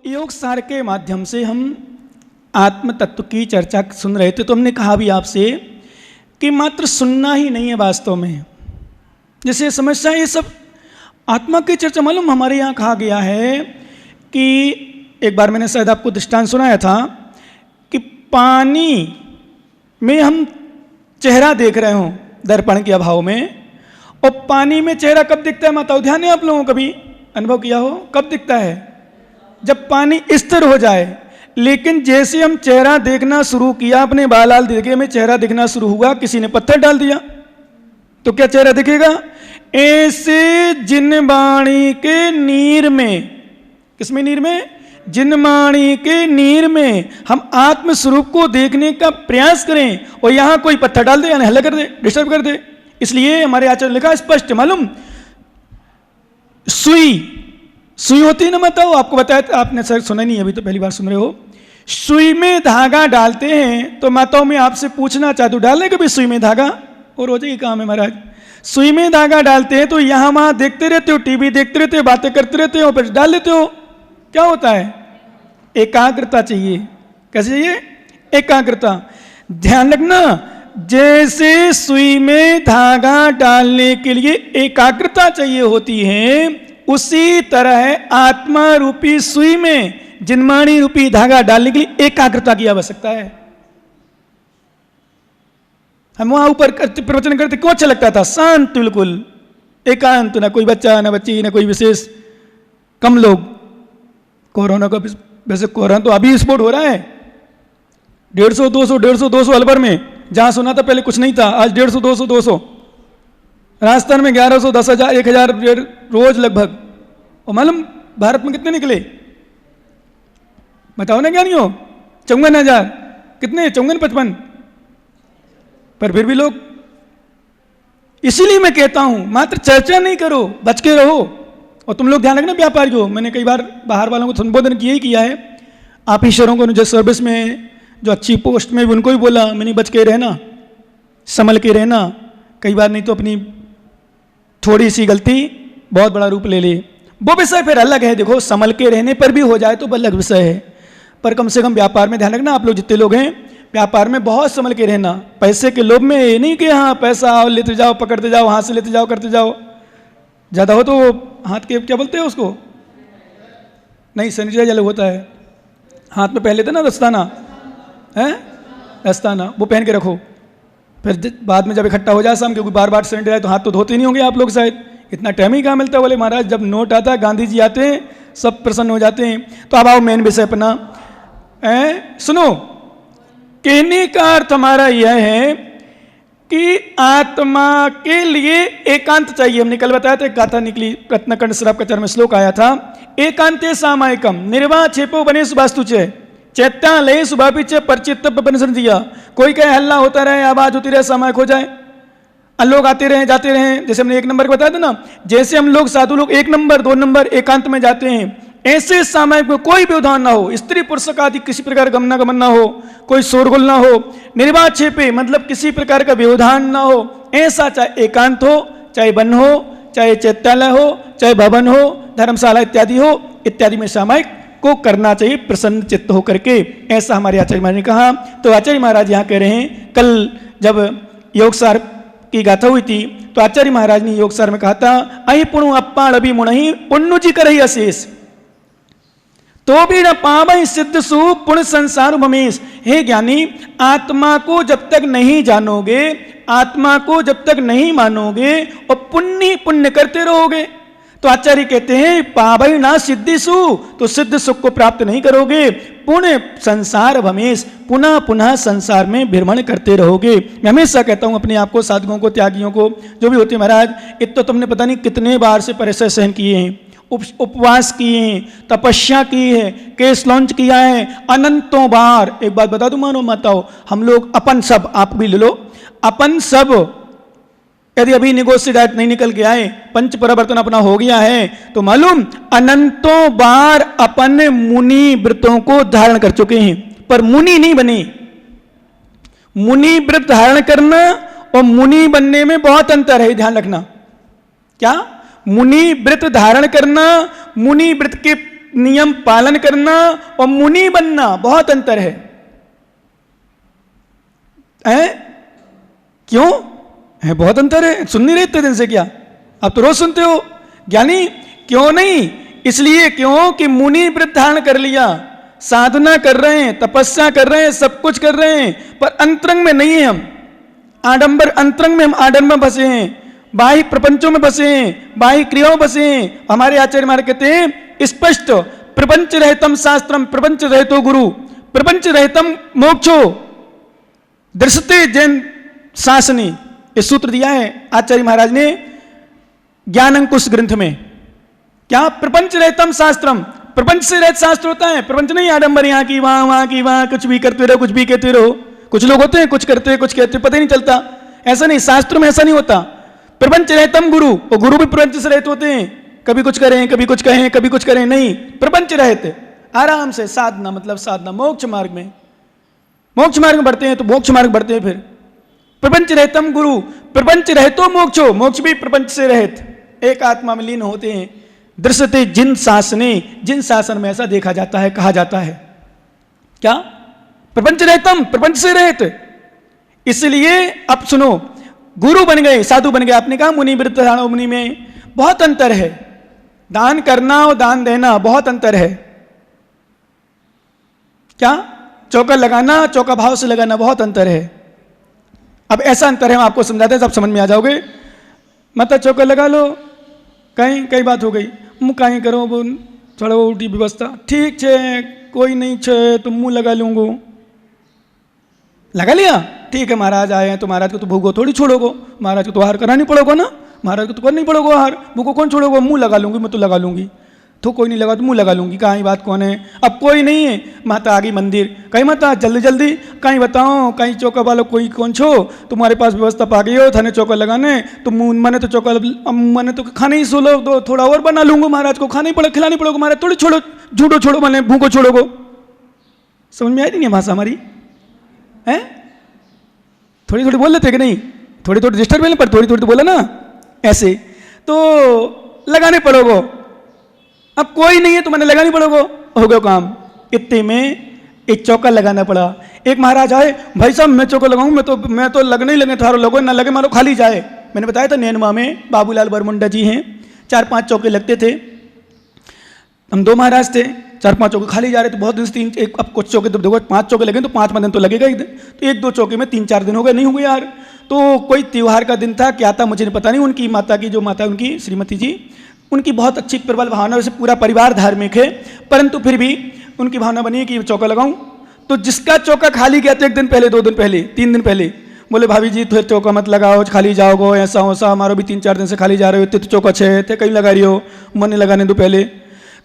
योग सार के माध्यम से हम आत्म तत्व की चर्चा सुन रहे थे, तो हमने कहा भी आपसे कि मात्र सुनना ही नहीं है वास्तव में। जैसे समस्या ये सब आत्मा की चर्चा, मालूम हमारे यहाँ कहा गया है कि एक बार मैंने शायद आपको दृष्टांत सुनाया था कि पानी में हम चेहरा देख रहे हों दर्पण के अभाव में, और पानी में चेहरा कब दिखता है माताओं? ध्यान है आप लोगों को कभी अनुभव किया हो? कब दिखता है? जब पानी स्थिर हो जाए। लेकिन जैसे हम चेहरा देखना शुरू किया, अपने बालाल देखे में चेहरा दिखना शुरू हुआ, किसी ने पत्थर डाल दिया तो क्या चेहरा दिखेगा? ऐसे जिनवाणी के नीर में, किसमें नीर में? जिनवाणी के नीर में हम आत्म स्वरूप को देखने का प्रयास करें और यहां कोई पत्थर डाल दे, यानी हल्ला कर दे, डिस्टर्ब कर दे। इसलिए हमारे आचार्य लिखा स्पष्ट, मालूम सुई होती है ना, बताओ आपको बताया, आपने सर सुना नहीं, अभी तो पहली बार सुन रहे हो। सुई में धागा डालते हैं तो माताओं में आपसे पूछना चाहती हूं, डालने कभी सुई में धागा? और हो जाएगी काम है महाराज। सुई में धागा डालते हैं तो यहां वहां देखते रहते हो, टीवी देखते रहते हो, बातें करते रहते हो, फिर डाल लेते हो, क्या होता है? एकाग्रता चाहिए। कैसे चाहिए? एकाग्रता। ध्यान रखना, जैसे सुई में धागा डालने के लिए एकाग्रता चाहिए होती है, उसी तरह आत्मा रूपी सुई में जिनवाणी रूपी धागा डालने के लिए एकाग्रता की आवश्यकता है। हम वहां ऊपर प्रवचन करते क्यों अच्छा लगता था? शांत, बिल्कुल एकांत, ना कोई बच्चा ना बच्ची ना कोई विशेष, कम लोग। कोरोना का वैसे कोरोना तो अभी स्फोट हो रहा है, 150 200 अलवर में, जहां सुना था पहले कुछ नहीं था, आज 150 200 राजस्थान में 1100 10,000 1000 रोज लगभग। और मालूम भारत में कितने निकले? बताओ ना, क्या नहीं हो? 54,000 कितने? 54-55। पर फिर भी लोग, इसीलिए मैं कहता हूं मात्र चर्चा नहीं करो, बच के रहो। और तुम लोग ध्यान रखना व्यापारी को, मैंने कई बार बाहर वालों को संबोधन किया ही किया है, ऑफिसरों को जो सर्विस में जो अच्छी पोस्ट में, उनको भी बोला मैंने बच के रहना, संभल के रहना। कई बार नहीं तो अपनी थोड़ी सी गलती बहुत बड़ा रूप ले ले, वो विषय फिर अलग है। देखो, संभल के रहने पर भी हो जाए तो अलग विषय है, पर कम से कम व्यापार में ध्यान रखना। आप लोग जितने लोग हैं व्यापार में बहुत संभल के रहना। पैसे के लोभ में ये नहीं कि हाँ पैसा आओ लेते जाओ, पकड़ते जाओ, हाथ से लेते जाओ, करते जाओ। ज़्यादा हो तो हाथ के क्या बोलते हैं उसको? नहीं, सैनिटाइजर होता है, हाथ में पहन लेते ना दस्ताना, है दस्ताना, वो पहन के रखो। फिर बाद में जब इकट्ठा हो जाए शाम, क्योंकि बार बार सैनिटाइजर तो हाथ तो धोते नहीं होंगे आप लोग शायद, इतना टाइम ही कहाँ मिलता है। बोले महाराज जब नोट आता है, गांधी जी आते हैं, सब प्रसन्न हो जाते हैं। तो अब आओ मेन विषय अपना। सुनो, कहने का अर्थ हमारा यह है कि आत्मा के लिए एकांत चाहिए। हमने कल बताया था, एक गाथा निकली, रत्नकंड श्राप कचर में श्लोक आया था, एकांते सामायिकम निर्वाह छेपो बनेश वास्तुचे चैत्यालय सुभापिचे परिचित बन दिया। कोई कहे हल्ला होता रहे, आवाज होती रहे, सामायिक हो जाए, लोग आते रहे जाते रहे। जैसे हमने 1 नंबर बताया था ना, जैसे हम लोग साधु लोग 1 नंबर 2 नंबर एकांत में जाते हैं, ऐसे सामायिक में कोई व्यवधान ना हो, स्त्री पुरुष का आदि किसी प्रकार का गमनागमन ना हो, कोई शोरगुल ना हो, निर्वाह छेपे मतलब किसी प्रकार का व्यवधान ना हो। ऐसा चाहे एकांत हो, चाहे वन हो, चाहे चैत्यालय हो, चाहे भवन हो, धर्मशाला इत्यादि हो, इत्यादि में सामायिक को करना चाहिए प्रसन्न चित्त होकर के। ऐसा हमारे आचार्य महाराज ने कहा। तो आचार्य महाराज यहाँ कह रहे हैं, कल जब योग सार की गाथा हुई थी तो आचार्य महाराज ने योग सार में कहा था, अहि पुणु अप्पाण अभी मुणहि पुण्य जी करहि अशेष तो भी न पावहि सिद्ध सु पुण्य संसार ममेश। हे ज्ञानी, आत्मा को जब तक नहीं जानोगे, आत्मा को जब तक नहीं मानोगे और पुण्य करते रहोगे, तो आचार्य कहते हैं पावहि ना सिद्धि सु, तो सिद्ध सुख को प्राप्त नहीं करोगे, पुण्य संसार भमेश, पुनः पुनः संसार में भ्रमण करते रहोगे। मैं हमेशा कहता हूं अपने आप को, साधकों को, त्यागियों को, जो भी होते हैं, महाराज इत तो तुमने पता नहीं कितने बार से परेशान सहन किए हैं, उपवास किए हैं, तपस्या की है, केस लॉन्च किया है अनंतों बार। एक बात बता दूं मानो माताओं, हम लोग अपन सब, आप भी ले लो, अपन सब यदि अभी निगोष्ठी डाइट नहीं निकल के आए, पंच परिवर्तन अपना हो गया है, तो मालूम अनंतों बार अपन मुनि व्रतों को धारण कर चुके हैं, पर मुनि नहीं बने। मुनि व्रत धारण करना और मुनि बनने में बहुत अंतर है, ध्यान रखना। क्या? मुनि व्रत धारण करना, मुनि व्रत के नियम पालन करना और मुनि बनना बहुत अंतर है। क्यों है? बहुत अंतर है। सुन नहीं रहे इतने दिन से क्या? आप तो रोज सुनते हो ज्ञानी। क्यों नहीं? इसलिए क्यों कि मुनि व्रत धारण कर लिया, साधना कर रहे हैं, तपस्या कर रहे हैं, सब कुछ कर रहे हैं, पर अंतरंग में नहीं है। हम आडंबर, अंतरंग में हम आडंबर में फंसे हैं, बाह्य प्रपंचों में फंसे हैं, बाह्य क्रियाओं में फंसे हैं। हमारे आचार्य महाराज कहते हैं स्पष्ट, प्रपंच रहतम शास्त्रम प्रपंच रहतो गुरु, प्रपंच रहतम मोक्षो दृश्यते जैन शासनी। ये सूत्र दिया है आचार्य महाराज ने ज्ञान अंकुश ग्रंथ में। क्या? प्रपंच रहतम शास्त्रम, प्रपंच से रहित शास्त्र होता है। प्रपंच नहीं आडंबर, यहाँ की वहां की वहां, कुछ भी करते रहो, कुछ भी कहते रहो। कुछ लोग होते हैं कुछ करते हैं कुछ कहते, पता ही नहीं चलता। ऐसा नहीं, शास्त्र में ऐसा नहीं होता। प्रपंच रहतम गुरु, और गुरु भी प्रपंच से रहित होते हैं। कभी कुछ करें, कभी कुछ कहें, कभी कुछ करें, नहीं, प्रपंच रहित आराम से साधना, मतलब साधना मोक्ष मार्ग में, मोक्ष मार्ग में बढ़ते हैं तो मोक्ष मार्ग बढ़ते हैं। फिर प्रपंच रहतम गुरु, प्रपंच रहतो मोक्षो, मोक्ष भी प्रपंच से रहित, एक आत्मा में लीन होते हैं। दृश्यते जिन शासने, जिन शासन में ऐसा देखा जाता है, कहा जाता है। क्या? प्रपंच रहतम, प्रपंच से रहित। इसलिए अब सुनो, गुरु बन गए, साधु बन गए। आपने कहा मुनि व्रत धारण, मुनि में बहुत अंतर है। दान करना और दान देना बहुत अंतर है। क्या? चौका लगाना, चौका भाव से लगाना बहुत अंतर है। अब ऐसा अंतर है, हम आपको समझाते हैं, सब समझ में आ जाओगे। मतलब चौका लगा लो, कहीं कई बात हो गई, मुँह कहीं करो, वो थोड़ा उल्टी व्यवस्था, ठीक है कोई नहीं छे तो मुँह लगा लूँगो, लगा लिया, ठीक है महाराज आए हैं तो महाराज को तो भूखो थोड़ी छोड़ोगो, महाराज को तो आहार करानी पड़ोगो ना, महाराज को तो करनी पड़ोगो आहार, भूखो कौन छोड़ोगो? मुँह लगा लूँगी, मैं तो लगा लूँगी, तो कोई नहीं लगा तो मुँह लगा लूँगी, कहाँ बात कौन है? अब कोई नहीं है, माता आ गई मंदिर, कहीं माता जल्दी जल्दी, कहीं बताओ, कहीं चौका वालों कोई कौन छो, तुम्हारे पास व्यवस्था पा गई हो थाने चौका लगाने, तो मुँह मैंने तो चौका, मैंने तो खाने ही सोलो, तो थोड़ा और बना लूँगा, महाराज को खाना ही पड़े, खिलानी पड़ोगे, महाराज थोड़ी छोड़ो, झूठो छोड़ो, मैंने भूखो छोड़ोगो। समझ में आई नहीं है भाषा हमारी? है थोड़ी थोड़ी बोल लेते कि नहीं? थोड़ी थोड़ी डिस्टर्ब मिले, पर थोड़ी थोड़ी तो बोला ना, ऐसे तो लगाने पड़ोगो। अब कोई नहीं है तो मैंने लगानी पड़ोगो, हो गया काम। इतने में एक चौका लगाना पड़ा। एक महाराज आए, भाई साहब मैं चौका लगाऊं, मैं तो लगने ही लगे, थारो लगो ना लगे, मारो खाली जाए। मैंने बताया था नैनवा में बाबूलाल बरमुंडा जी हैं, 4-5 चौके लगते थे। हम 2 महाराज थे, 4-5 चौके खाली जा रहे थे, बहुत दिन से 3 एक, अब कुछ चौके तो देखो 5 चौके लगे तो 5 दिन तो लगेगा ही, तो 1-2 चौके में 3-4 दिन हो गए, नहीं हुए यार। तो कोई त्योहार का दिन था, क्या था मुझे नहीं पता नहीं। उनकी माता की, जो माता उनकी श्रीमती जी, उनकी बहुत अच्छी प्रबल भावना, वैसे पूरा परिवार धार्मिक है, परंतु फिर भी उनकी भावना बनी कि चौका लगाऊं। तो जिसका चौका खाली गया था 1 दिन पहले, 2 दिन पहले, 3 दिन पहले, बोले भाभी जी फिर चौका मत लगाओ, खाली जाओगो, ऐसा वैसा, हमारो भी 3-4 दिन से खाली जा रहे हो, इतने तो चौका छे थे, कहीं लगा रही हो, मन लगाने दो पहले।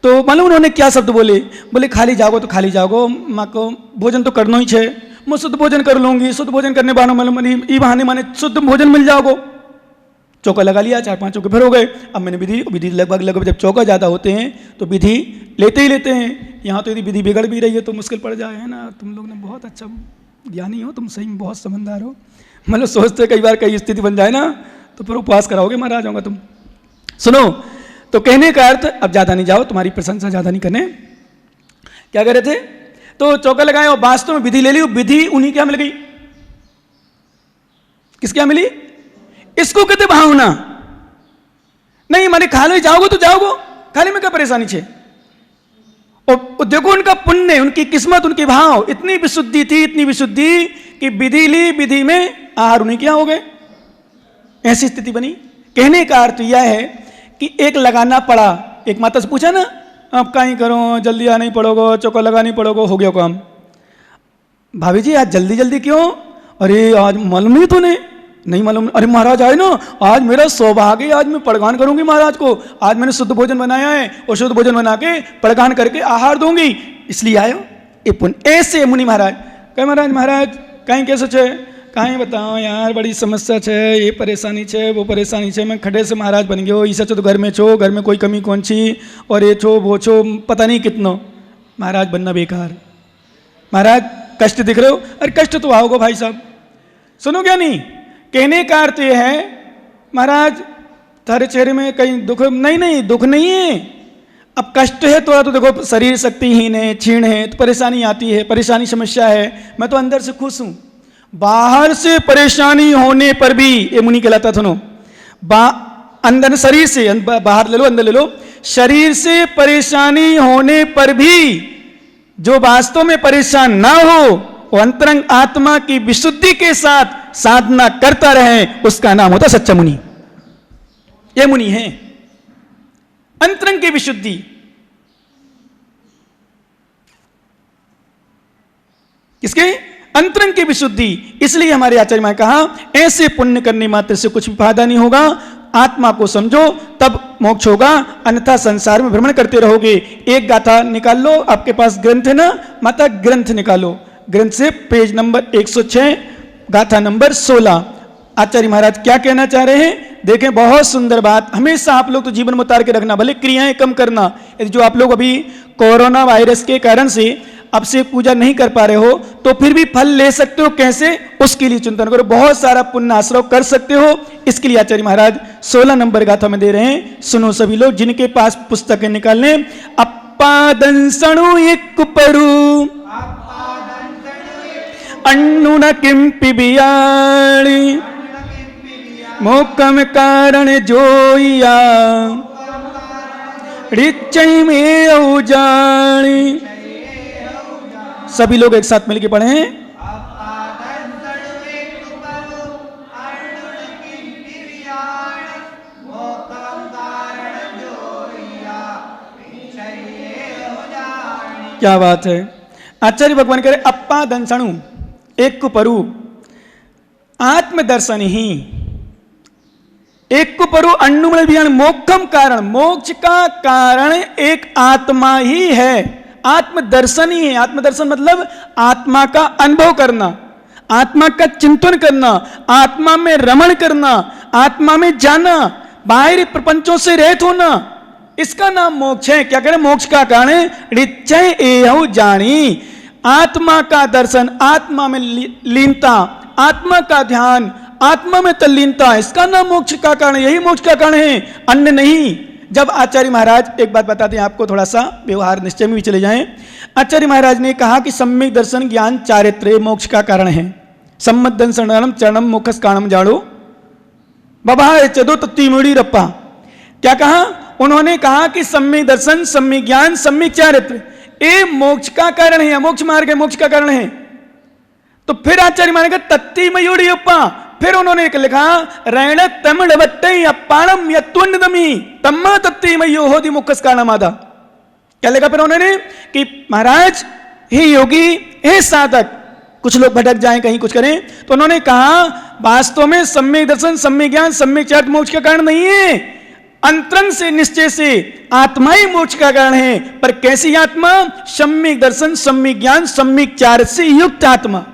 तो मालूम उन्होंने क्या शब्द बोले? बोले खाली जाओगो तो खाली जाओगो, माँ को भोजन तो करना ही छे, मैं शुद्ध भोजन कर लूँगी, शुद्ध भोजन करने बहाने मालूम ई बहाने माने शुद्ध भोजन मिल जाओगो। चौका लगा लिया, 4-5 चौके फिर हो गए। अब मैंने विधि लगभग जब चौका ज़्यादा होते हैं तो विधि लेते ही लेते हैं। यहाँ तो यदि विधि बिगड़ भी रही है तो मुश्किल पड़ जाए, है ना। तुम लोग ने बहुत अच्छा ज्ञानी हो, तुम सही में बहुत समझदार हो, मतलब सोचते कई बार कई स्थिति बन जाए ना तो फिर उपवास कराओगे, महाराज होगा तुम। सुनो, तो कहने का अर्थ, अब ज़्यादा नहीं जाओ, तुम्हारी प्रशंसा ज़्यादा नहीं करने। क्या कह रहे थे? तो चौका लगाए और वास्तव में विधि ले ली। विधि उन्हीं क्या मिल गई? किसके यहाँ मिली? इसको कहते भावना। नहीं माने खाली जाओगे तो जाओगो, खाली में क्या परेशानी छे। और देखो उनका पुण्य, उनकी किस्मत, उनके भाव, इतनी विशुद्धि थी, इतनी विशुद्धि कि विधि ली, विधि में आहार उन्हीं क्या हो गए, ऐसी स्थिति बनी। कहने का अर्थ यह है कि एक लगाना पड़ा। एक माता से पूछा ना, आप कहीं करो, जल्दी आना ही पड़ोगो, चौका लगानी पड़ोगो, हो गया काम। भाभी जी आज जल्दी जल्दी क्यों? अरे आज मालूम नहीं तूने? नहीं मालूम। अरे महाराज आए ना, आज मेरा सौभाग्य, आज मैं पड़गान करूंगी महाराज को, आज मैंने शुद्ध भोजन बनाया है और शुद्ध भोजन बना के पड़गान करके आहार दूंगी, इसलिए आयो। ये पुण्य। ऐसे मुनि महाराज कहे, महाराज कहीं कैसे छे? कहीं बताओ यार, बड़ी समस्या छे, ये परेशानी छे, वो परेशानी छे, मैं खड़े से महाराज बन गयो, ईसा तो घर में छो, घर में कोई कमी कौन सी, और ये छो वो छो, पता नहीं कितनो। महाराज बनना बेकार। महाराज कष्ट दिख रहे हो? अरे कष्ट तो आओगे भाई साहब। सुनो क्या नहीं, कहने का अर्थ यह है, महाराज तारे चेहरे में कहीं दुख नहीं, दुख नहीं है, अब कष्ट है तो देखो शरीर शक्तिहीन है, क्षीण है, तो परेशानी आती है, परेशानी समस्या है। मैं तो अंदर से खुश हूं, बाहर से परेशानी होने पर भी, ये मुनि कहलाता सुनो, अंदर शरीर से, बाहर ले लो अंदर ले लो, शरीर से परेशानी होने पर भी जो वास्तव में परेशान ना हो, वो अंतरंग आत्मा की विशुद्धि के साथ साधना करता रहे, उसका नाम होता सच्चा मुनि। ये मुनि है अंतरंग की विशुद्धि। किसके? अंतरंग की विशुद्धि। इसलिए हमारे आचार्य ने कहा ऐसे पुण्य करने मात्र से कुछ भी फायदा नहीं होगा, आत्मा को समझो तब मोक्ष होगा, अन्यथा संसार में भ्रमण करते रहोगे। एक गाथा निकाल लो, आपके पास ग्रंथ है ना माता, ग्रंथ निकालो, ग्रंथ से पेज नंबर 106 गाथा नंबर 16। आचार्य महाराज क्या कहना चाह रहे हैं देखें, बहुत सुंदर बात। हमेशा आप लोग तो जीवन में उतार के रखना, भले क्रियाएं कम करना। यदि जो आप लोग अभी कोरोना वायरस के कारण से अब से पूजा नहीं कर पा रहे हो तो फिर भी फल ले सकते हो, कैसे? उसके लिए चिंतन करो, बहुत सारा पुण्य आश्रय कर सकते हो। इसके लिए आचार्य महाराज 16 नंबर गाथा में दे रहे हैं, सुनो सभी लोग जिनके पास पुस्तकें निकाल लें। अप्पादंसणु एक परु अन्नुन किंपि बियाणी मोकम कारण जोइया रिचय में औजाणी। सभी लोग एक साथ मिलकर पढ़े हैं। क्या बात है। आचार्य भगवान कह रहे अप्पा दंसणु एक परु आत्मदर्शन ही, एक परु अन्नुमल भी मोक्षम कारण, मोक्ष का कारण एक आत्मा ही है, आत्मदर्शन ही है। आत्मदर्शन मतलब आत्मा का अनुभव करना, आत्मा का चिंतन करना, आत्मा में रमण करना, आत्मा में जाना, बाहरी प्रपंचों से रहित होना, इसका नाम मोक्ष है। क्या करें? मोक्ष का कारण रिचय एहु जानी, आत्मा का दर्शन, आत्मा में लीनता, आत्मा का ध्यान, आत्मा में तल्लीनता, इसका नाम मोक्ष का कारण, यही मोक्ष का कारण है, अन्य नहीं। जब आचार्य महाराज, एक बात बताते हैं आपको, थोड़ा सा व्यवहार निश्चय में भी चले जाएं। आचार्य महाराज ने कहा कि सम्यक दर्शन ज्ञान चारित्र्य मोक्ष का कारण है। सम्मत दर्शनम चरणम मोक्षस कारणम जाड़ो बाबा चदो तत्तीमुड़ी रप्पा। क्या कहा? उन्होंने कहा कि सम्यक दर्शन, सम्यक ज्ञान, सम्यक चारित्र ये मोक्ष का कारण है, मोक्ष मार्ग है, मोक्ष का कारण है। तो फिर आचार्य महाराज का तत्ती मयूड़ी अप्पा, फिर उन्होंने लिखा रण तमिल वट्टई अपाणम यत्वन्नदमी तम्मा तत्ती मयो होदि मुक्कस कारणमादा। क्या लिखा फिर उन्होंने कि महाराज हे योगी, हे साधक, कुछ लोग भटक जाएं कहीं कुछ करें, तो उन्होंने कहा वास्तव में सम्यक दर्शन, सम्यक ज्ञान, सम्यक चारित्र मोक्ष का कारण नहीं है, अंतरंग से निश्चय से आत्मा ही मोक्ष का कारण है। पर कैसी आत्मा? सम्यक दर्शन, सम्यक ज्ञान, सम्यक चारित्र से युक्त आत्मा।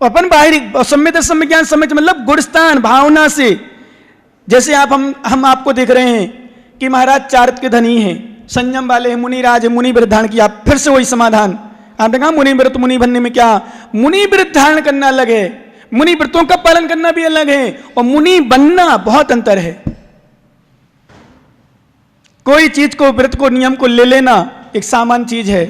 अपन बाहरी सम्यक दर्शन, सम्यक ज्ञान, सम्यक मतलब गुणस्थान भावना से। जैसे आप हम आपको देख रहे हैं कि महाराज चारित्र के धनी हैं, संयम वाले हैं, मुनिराज है, मुनि व्रत धारण किया, फिर से वही समाधान। आपने कहा मुनि व्रत, मुनि बनने में क्या? मुनि व्रत धारण करना अलग है, मुनि व्रतों का पालन करना भी अलग है, और मुनि बनना बहुत अंतर है। कोई चीज को, व्रत को, नियम को ले लेना एक सामान्य चीज है,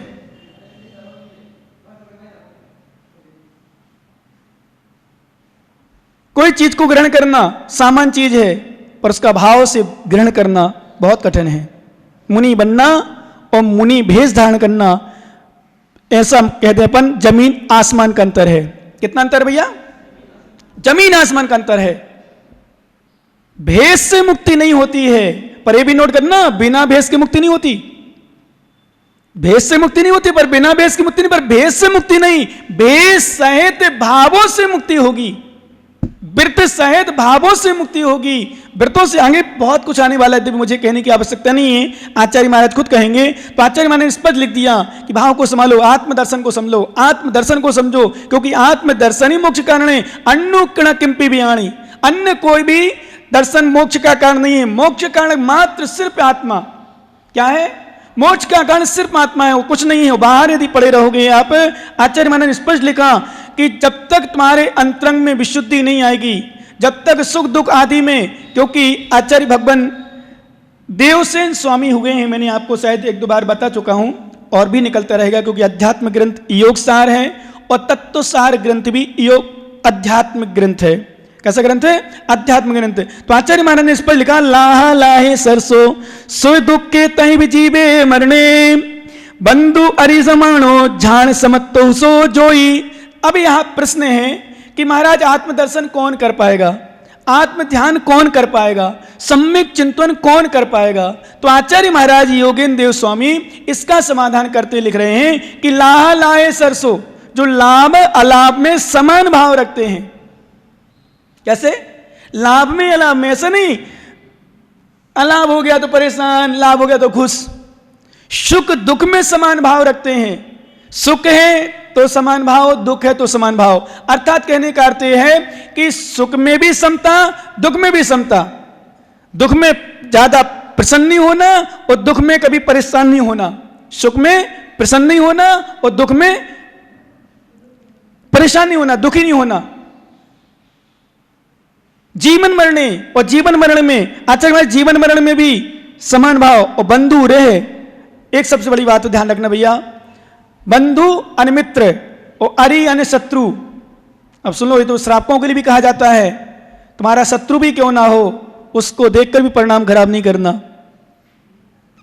कोई चीज को ग्रहण करना सामान्य चीज है, पर उसका भाव से ग्रहण करना बहुत कठिन है। मुनि बनना और मुनि भेष धारण करना, ऐसा कहते हैं अपन, जमीन आसमान का अंतर है। कितना अंतर भैया? जमीन आसमान का अंतर है। भेष से मुक्ति नहीं होती है, पर यह भी नोट करना, बिना भेष की मुक्ति नहीं होती। भेष से मुक्ति नहीं होती, पर बिना भेष की मुक्ति नहीं, पर भेष से मुक्ति नहीं, भेष सहित भावों से मुक्ति होगी, व्रत सहित भावों से मुक्ति होगी। व्रतों से आगे बहुत कुछ आने वाला है, मुझे कहने की आवश्यकता नहीं है, आचार्य महाराज खुद कहेंगे। तो आचार्य महाराज ने स्पष्ट लिख दिया कि भाव को संभालो, आत्मदर्शन को समझो, आत्मदर्शन को समझो, क्योंकि आत्मदर्शन ही मोक्ष कारण है। अन्नु कण किंपि बियाणी, अन्य कोई भी दर्शन मोक्ष का कारण नहीं है। मोक्ष कारण मात्र सिर्फ आत्मा। क्या है? मोक्ष का कारण सिर्फ आत्मा है, वो कुछ नहीं है। बाहर यदि पड़े रहोगे आप, आचार्य महाराज ने स्पष्ट लिखा कि जब तक तुम्हारे अंतरंग में विशुद्धि नहीं आएगी, जब तक सुख दुख आदि में, क्योंकि आचार्य भगवान देवसेन स्वामी हुए हैं, मैंने आपको शायद एक दो बार बता चुका हूं, और भी निकलता रहेगा, क्योंकि अध्यात्म ग्रंथ योग सार है और तत्व सार ग्रंथ भी योग अध्यात्म ग्रंथ है। कैसा ग्रंथ है? अध्यात्म ग्रंथ। तो आचार्य महाराज ने इस पर लिखा, लाहा लाहे सरसो सोय दुख के तही भी जीवे मरने, बंधु अरि समाणो झाण समत्तो सो जोई। अब यहां प्रश्न है कि महाराज आत्मदर्शन कौन कर पाएगा, आत्म ध्यान कौन कर पाएगा, सम्यक चिंतन कौन कर पाएगा? तो आचार्य महाराज योगेंद्र देव स्वामी इसका समाधान करते लिख रहे हैं कि लाहा लाहे सरसो, जो लाभ अलाभ में समान भाव रखते हैं। कैसे? लाभ में अलाभ में, ऐसा नहीं अलाभ हो गया तो परेशान, लाभ हो गया तो खुश। सुख दुख में समान भाव रखते हैं। सुख है तो समान भाव, दुख है तो समान भाव। अर्थात कहने का अर्थ यह है कि सुख में भी समता, दुख में भी समता। दुख में ज्यादा प्रसन्न नहीं होना और दुख में कभी परेशान नहीं होना। सुख में प्रसन्न नहीं होना और दुख में परेशान नहीं होना, दुखी नहीं होना। जीवन मरने और जीवन मरण में, आचार्य जीवन मरण में भी समान भाव और बंधु रहे। एक सबसे बड़ी बात ध्यान रखना भैया, बंधु अनिमित्र और अरि अन शत्रु। अब सुन लो, ये तो श्रापों के लिए भी कहा जाता है, तुम्हारा शत्रु भी क्यों ना हो उसको देखकर भी परिणाम खराब नहीं करना।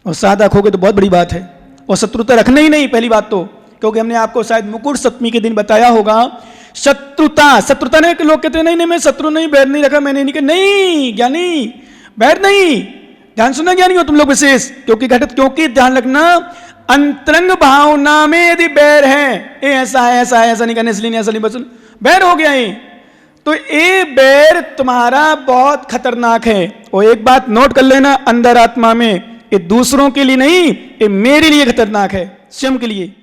और सादा खोगे तो बहुत बड़ी बात है, और शत्रुता रखना ही नहीं पहली बात तो, क्योंकि हमने आपको शायद मुकुट सप्तमी के दिन बताया होगा, शत्रुता ने लोग कहते हैं नहीं नहीं मैं शत्रु नहीं, बैर नहीं रखा मैंने, नहीं कहा नहीं ज्ञानी बैर नहीं। ध्यान सुनना ज्ञानी हो तुम लोग विशेष, क्योंकि ध्यान रखना अंतरंग भावना में यदि बैर है, ऐसा है ऐसा है ऐसा नहीं करने इसलिए नहीं, ऐसा नहीं, बस बैर हो गया ये, तो ये बैर तुम्हारा बहुत खतरनाक है। और एक बात नोट कर लेना अंदर आत्मा में, ये दूसरों के लिए नहीं, ये मेरे लिए खतरनाक है, स्वयं के लिए।